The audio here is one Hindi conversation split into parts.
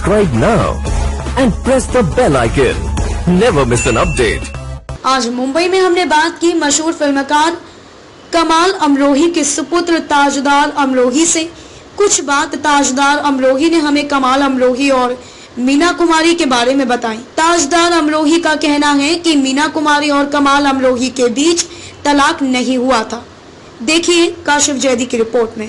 Subscribe now and press the bell icon. Never miss an update. आज मुंबई में हमने बात की मशहूर फिल्मकार कमाल अमरोही के सुपुत्र ताजदार अमरोही से। कुछ बात ताजदार अमरोही ने हमें कमाल अमरोही और मीना कुमारी के बारे में बताई। ताजदार अमरोही का कहना है कि मीना कुमारी और कमाल अमरोही के बीच तलाक नहीं हुआ था। देखिए काशिफ जैदी की रिपोर्ट में।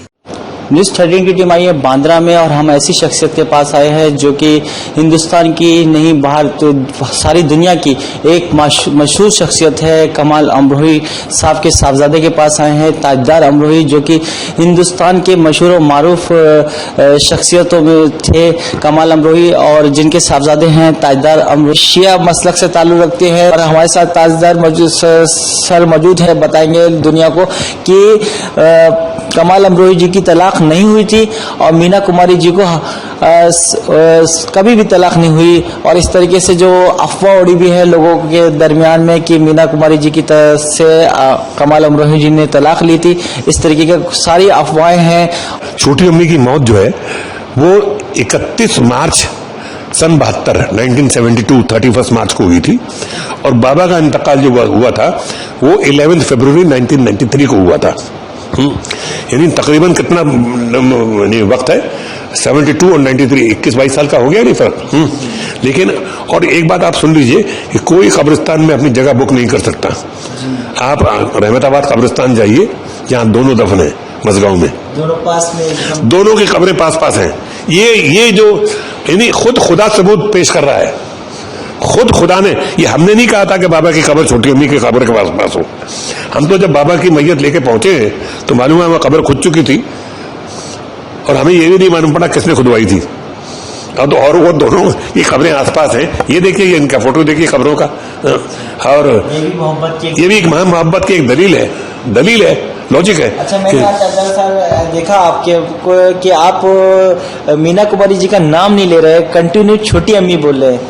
न्यूज़ 13 की टीम आई है बांद्रा में और हम ऐसी शख्सियत के पास आए हैं जो कि हिंदुस्तान की नहीं बाहर तो सारी दुनिया की एक मशहूर शख्सियत है। कमाल अमरोही साहब के साहबजादे के पास आए हैं ताजदार अमरोही, जो कि हिंदुस्तान के मशहूर और मारूफ शख्सियतों में थे कमाल अमरोही, और जिनके साहबजादे हैं ताजदार अमरोही शिया मसलक से ताल्लुक़ रखते हैं। और हमारे साथ ताजदार सर मौजूद है, बताएंगे दुनिया को कि कमाल अमरोही जी की तलाक नहीं हुई थी और मीना कुमारी जी को कभी भी तलाक नहीं हुई। और इस तरीके से जो अफवाह उड़ी भी है लोगों के दरमियान में कि मीना कुमारी जी की तरफ से कमाल अमरोही जी ने तलाक ली थी, इस तरीके की सारी अफवाहें हैं। छोटी अम्मी की मौत जो है वो 31 मार्च सन 72 1972 31 मार्च को हुई थी, और बाबा का इंतकाल जो हुआ था वो 11 फरवरी 1993 को हुआ था। यानी तकरीबन कितना वक्त है, 72 और 93 21-22 साल का हो गया नहीं फर्क। लेकिन और एक बात आप सुन लीजिए कि कोई कब्रिस्तान में अपनी जगह बुक नहीं कर सकता। आप रहमताबाद कब्रिस्तान जाइए जहाँ दोनों दफन है मसगांव में, दोनों पास में, दोनों की कब्रें पास पास हैं। ये जो यानी खुद खुदा सबूत पेश कर रहा है, खुद खुदा ने, ये हमने नहीं कहा था कि बाबा की कब्र छोटी अम्मी की कब्र के पास पास हो। हम तो जब बाबा की मैयत लेके पहुंचे तो मालूम है वह कब्र खुद चुकी थी, और हमें ये भी नहीं मालूम पड़ा किसने खुदवाई थी। तो और वो दोनों ये कब्रें आसपास हैं। ये देखिए, ये इनका फोटो देखिए कब्रों का, और ये भी एक मोहब्बत की एक दलील है, लॉजिक है। अच्छा, मैंने देखा आपके कि आप मीना कुमारी जी का नाम नहीं ले रहे, कंटिन्यू छोटी अम्मी बोल रहे हैं।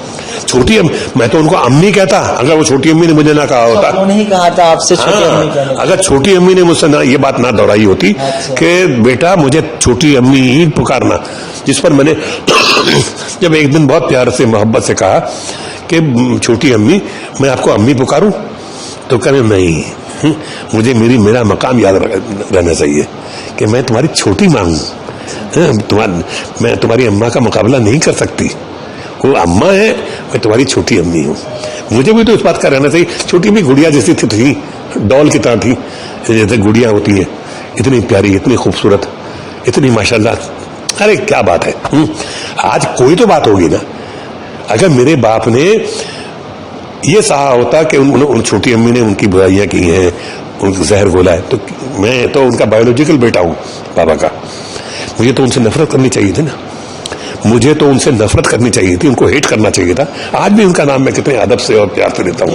छोटी अम्मी, मैं तो उनको अम्मी कहता अगर वो छोटी अम्मी ने मुझे ना कहा होता। उन्होंने ही कहा था आपसे छोटी अम्मी कहने। अगर छोटी अम्मी ने मुझसे ना ये बात ना दोहराई होती कि बेटा मुझे छोटी अम्मी ही पुकारना, जिस पर मैंने जब एक दिन बहुत प्यार से मोहब्बत से कहा कि छोटी अम्मी मैं आपको अम्मी पुकारूं, तो कहे नहीं, मुझे मेरा मकाम याद रहना चाहिए कि मैं तुम्हारी छोटी माँ हूं, मैं तुम्हारी अम्मा का मुकाबला नहीं कर सकती। वो अम्मा है, मैं तुम्हारी छोटी अम्मी हूँ। मुझे भी तो इस बात का रहना चाहिए। छोटी अम्मी गुड़िया जैसी थी, डॉल की तरह थी, जैसे गुड़िया होती है, इतनी प्यारी, इतनी खूबसूरत, इतनी माशाल्लाह। अरे क्या बात है। आज कोई तो बात होगी ना। अगर मेरे बाप ने ये सहा होता कि उन छोटी अम्मी ने उनकी बुराइयां की हैं, उनको जहर घोला है, तो मैं तो उनका बायोलॉजिकल बेटा हूँ बाबा का, मुझे तो उनसे नफरत करनी चाहिए थी ना। मुझे तो उनसे नफरत करनी चाहिए थी, उनको हेट करना चाहिए था। आज भी उनका नाम मैं कितने अदब से और प्यार से लेता हूँ।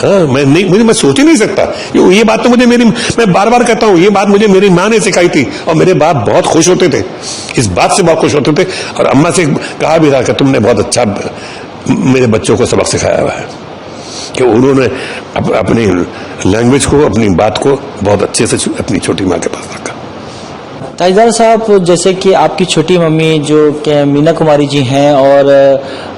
हाँ, मैं सोच ही नहीं सकता। ये बात तो मैं बार बार कहता हूँ, ये बात मुझे मेरी माँ ने सिखाई थी, और मेरे बाप बहुत खुश होते थे, इस बात से बहुत खुश होते थे। और अम्मा से कहा भी था कि तुमने बहुत अच्छा मेरे बच्चों को सबक सिखाया हुआ है, कि उन्होंने अपनी लैंग्वेज को, अपनी बात को बहुत अच्छे से अपनी छोटी माँ के पास रखा। ताजदार साहब, जैसे कि आपकी छोटी मम्मी जो कि मीना कुमारी जी हैं, और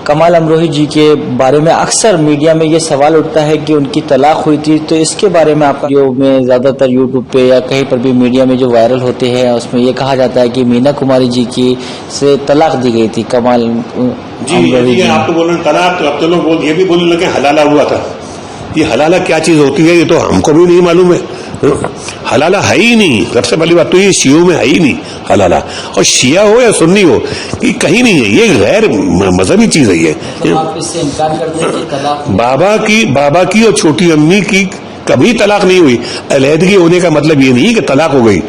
कमाल अमरोही जी के बारे में अक्सर मीडिया में ये सवाल उठता है कि उनकी तलाक हुई थी, तो इसके बारे में आपका वीडियो में ज़्यादातर यूट्यूब पे या कहीं पर भी मीडिया में जो वायरल होते हैं उसमें ये कहा जाता है कि मीना कुमारी जी की से तलाक दी गई थी कमाल अमरोही जी। आप तो बोल रहे तलाक, तो अब तो लोग ये भी बोलने लगे हलाला हुआ था। ये हलाला क्या चीज होती है ये तो हमको भी नहीं मालूम है। हलाला है ही नहीं। सबसे पहली बात तो ये शियों में है ही नहीं हलाला, और शिया हो या सुन्नी हो, ये कहीं नहीं है। ये गैर मजहबी चीज है। ये आप इससे इनकार करते हैं कि तलाक बाबा की और छोटी अम्मी की कभी तलाक नहीं हुई। अलहदगी होने का मतलब ये नहीं कि तलाक हो गई,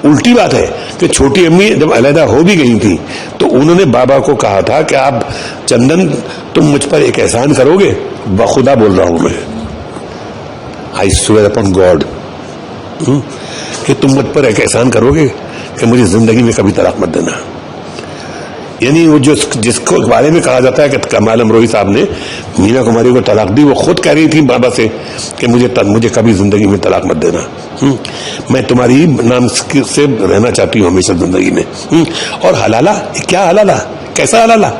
उल्टी बात है कि छोटी अम्मी जब अलहदा हो भी गई थी तो उन्होंने बाबा को कहा था कि आप चंदन तुम मुझ पर एक एहसान करोगे, बखुदा बोल रहा हूं मैं, आई स्वेयर अपॉन गॉड, कि तुम मुझ पर एक एहसान करोगे कि मुझे जिंदगी में कभी तलाक मत देना। यानी वो जिसको बारे में कहा जाता है कि कमाल अमरोही साहब ने मीना कुमारी को तलाक दी, वो खुद कह रही थी बाबा से कि मुझे कभी जिंदगी में तलाक मत देना, मैं तुम्हारी नाम से रहना चाहती हूँ हमेशा जिंदगी में। और हलाला क्या, हलाला कैसा हलाला?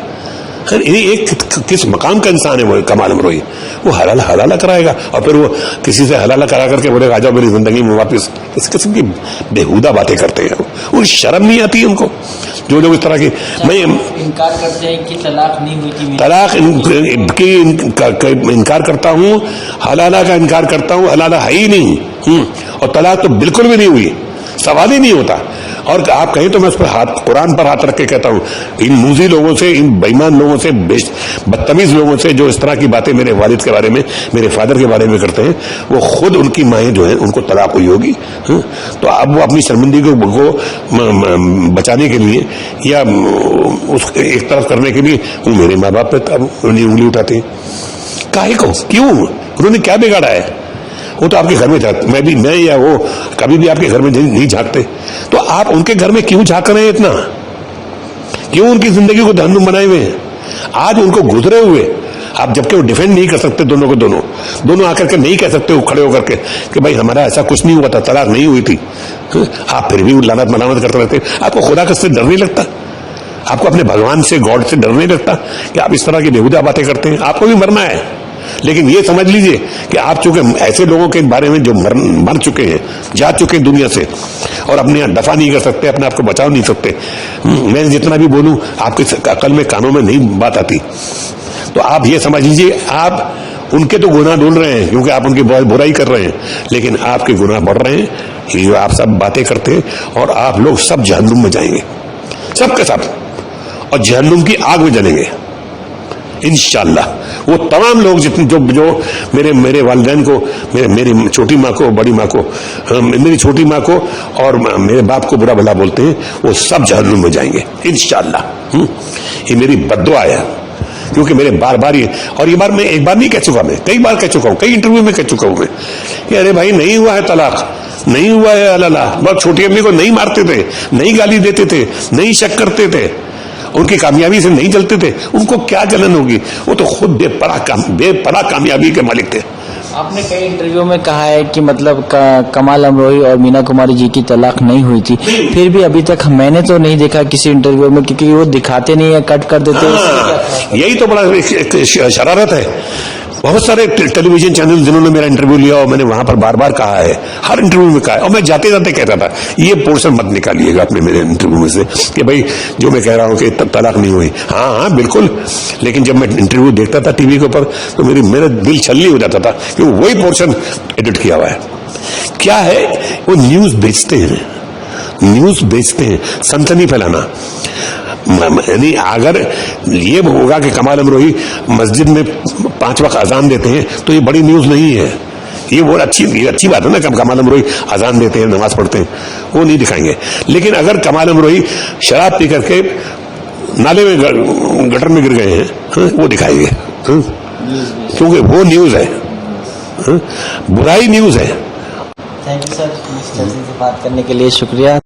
ये एक किस मकाम का इंसान है वो कमाल अमरोही? वो हलाला कराएगा और फिर वो किसी से हलाला करा करके बोलेगा आ जाओ मेरी जिंदगी में वापस। इस किस्म की बेहुदा बातें करते हैं वो। शर्म नहीं आती उनको जो लोग इस तरह की। मैं इनकार करते हैं कि तलाक नहीं हुई थी, तलाक की इनकार करता हूँ, हलाला का इनकार करता हूँ। हलाला है ही नहीं और तलाक तो बिल्कुल भी नहीं हुई, सवाल ही नहीं होता। और आप कहें तो मैं उस पर हाथ, कुरान पर हाथ रख के कहता हूं, इन मूजी लोगों से, इन बेईमान लोगों से, बदतमीज लोगों से जो इस तरह की बातें मेरे वालिद के बारे में, मेरे फादर के बारे में करते हैं, वो खुद उनकी माएँ जो है उनको तलाक हुई होगी। तो अब वो अपनी शर्मिंदगी को बचाने के लिए या उस एक तरफ करने के लिए वो मेरे माँ बाप पे उंगली उठाते हैं। काहे को? क्यों? उन्होंने क्या बिगाड़ा है? वो तो आपके घर में झांकते, मैं या वो कभी भी आपके घर में नहीं झांकते, तो आप उनके घर में क्यों झांक रहे हैं इतना? क्यों उनकी जिंदगी को धन्य बनाए हुए हैं? आज उनको गुजरे हुए आप, जबकि वो डिफेंड नहीं कर सकते, दोनों को दोनों आकर के नहीं कह सकते वो खड़े होकर के कि भाई हमारा ऐसा कुछ नहीं हुआ था, तलाक नहीं हुई थी। आप फिर भी लानत मलामत करते रहते। आपको खुदा से डर नहीं लगता? आपको अपने भगवान से, गॉड से डर नहीं लगता कि आप इस तरह की बेहुदा बातें करते हैं? आपको भी मरना है, लेकिन ये समझ लीजिए कि आप चूंकि ऐसे लोगों के बारे में जो मर चुके हैं, जा चुके हैं दुनिया से, और अपने यहाँ दफा नहीं कर सकते, अपने आप को बचाव नहीं सकते। मैं जितना भी बोलूं आपके अकल में, कानों में नहीं बात आती। तो आप ये समझ लीजिए आप उनके तो गुनाह ढूंढ रहे हैं क्योंकि आप उनकी बहुत बुराई कर रहे हैं, लेकिन आपके गुनाह बढ़ रहे हैं। ये जो आप सब बातें करते हैं, और आप लोग सब जहन्नुम में जाएंगे, सबके सब, और जहन्नुम की आग में जलेंगे इंशाअल्लाह। वो तमाम लोग जितने जो मेरे वालिदैन को, मेरी छोटी माँ को, बड़ी माँ को, मेरी छोटी माँ को और मेरे बाप को बुरा भला बोलते हैं, वो सब जहन्नुम में जाएंगे इंशाअल्लाह। ये मेरी बद्दुआ है, क्योंकि मेरे बार ये, और ये बार मैं एक बार नहीं कह चुका, मैं कई बार कह चुका हूँ, कई इंटरव्यू में कह चुका हूँ मैं कि अरे भाई नहीं हुआ है तलाक, नहीं हुआ है हलाला। बहुत छोटी अम्मी को नहीं मारते थे, नहीं गाली देते थे, नहीं शक करते थे, उनकी कामयाबी से नहीं चलते थे। उनको क्या जलन होगी? वो तो खुद बेपनाह कामयाबी के मालिक थे। आपने कई इंटरव्यू में कहा है कि मतलब कमाल अमरोही और मीना कुमारी जी की तलाक नहीं हुई थी, फिर भी अभी तक मैंने तो नहीं देखा किसी इंटरव्यू में, क्योंकि वो दिखाते नहीं है, कट कर देते हैं। यही तो बड़ा एक शरारत है। बहुत सारे टेलीविजन चैनल जिन्होंने मेरा इंटरव्यू लिया और मैंने वहां पर बार बार कहा है, हर इंटरव्यू में कहा है, और मैं जाते जाते कहता था ये पोर्शन मत निकालिएगा अपने मेरे इंटरव्यू में से कि भाई जो मैं कह रहा हूं कि तलाक नहीं हुई। हाँ बिल्कुल, लेकिन जब मैं इंटरव्यू देखता था टीवी के ऊपर तो मेरा दिल छल्ली हो जाता था कि वही पोर्शन एडिट किया हुआ है। क्या है? वो न्यूज बेचते हैं, सनसनी फैलाना। यानी अगर ये होगा कि कमाल अमरोही मस्जिद में 5 वक्त अजान देते हैं तो ये बड़ी न्यूज नहीं है। ये बहुत अच्छी बात है ना, कब कमाल अमरोही अजान देते हैं, नमाज पढ़ते हैं, वो नहीं दिखाएंगे। लेकिन अगर कमाल अमरोही शराब पी करके नाले में, गटर में गिर गए हैं, वो दिखाएंगे, क्योंकि वो न्यूज है, बुराई न्यूज है। थैंक यू सर, इस चर्चा से बात करने के लिए शुक्रिया।